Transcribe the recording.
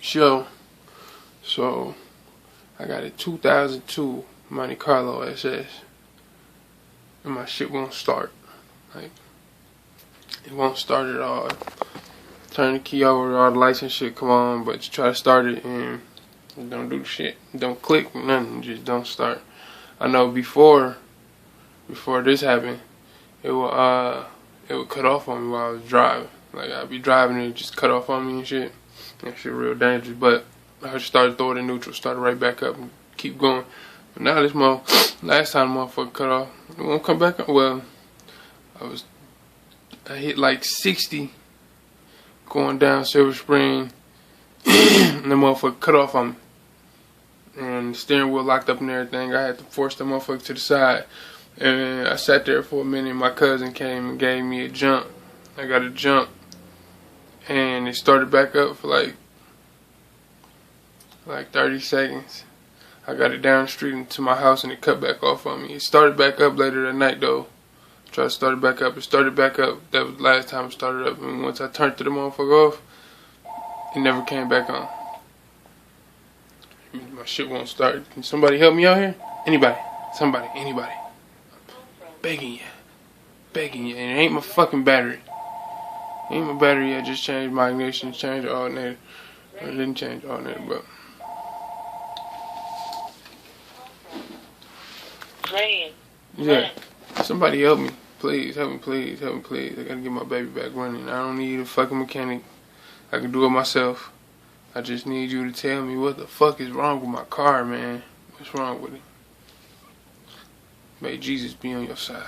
show. So I got a 2002 Monte Carlo SS, and my shit won't start. Like, it won't start at all. Turn the key over, all the license shit come on, but you try to start it and it don't do shit. It don't click, nothing, just don't start. I know before this happened, it would cut off on me while I was driving. Like, I'd be driving and it just cut off on me and shit. That shit real dangerous. But I just started throwing it in neutral, started right back up and keep going. But now this last time the motherfucker cut off, it won't come back up. Well, I hit like 60 going down Silver Spring and the motherfucker cut off on me. And the steering wheel locked up and everything. I had to force the motherfucker to the side. And I sat there for a minute. My cousin came and gave me a jump. I got a jump. And it started back up for like 30 seconds. I got it down the street into my house and it cut back off on me. It started back up later that night though. Tried to start it back up. It started back up. That was the last time it started up. And once I turned the motherfucker off, it never came back on. My shit won't start. Can somebody help me out here? Anybody. Somebody. Anybody. Begging you. Begging you. And it ain't my fucking battery. It ain't my battery. I just changed my ignition, changed the alternator. I didn't change the alternator, but... Yeah. Somebody help me. Please. Help me, please. Help me, please. I gotta get my baby back running. I don't need a fucking mechanic. I can do it myself. I just need you to tell me what the fuck is wrong with my car, man. What's wrong with it? May Jesus be on your side.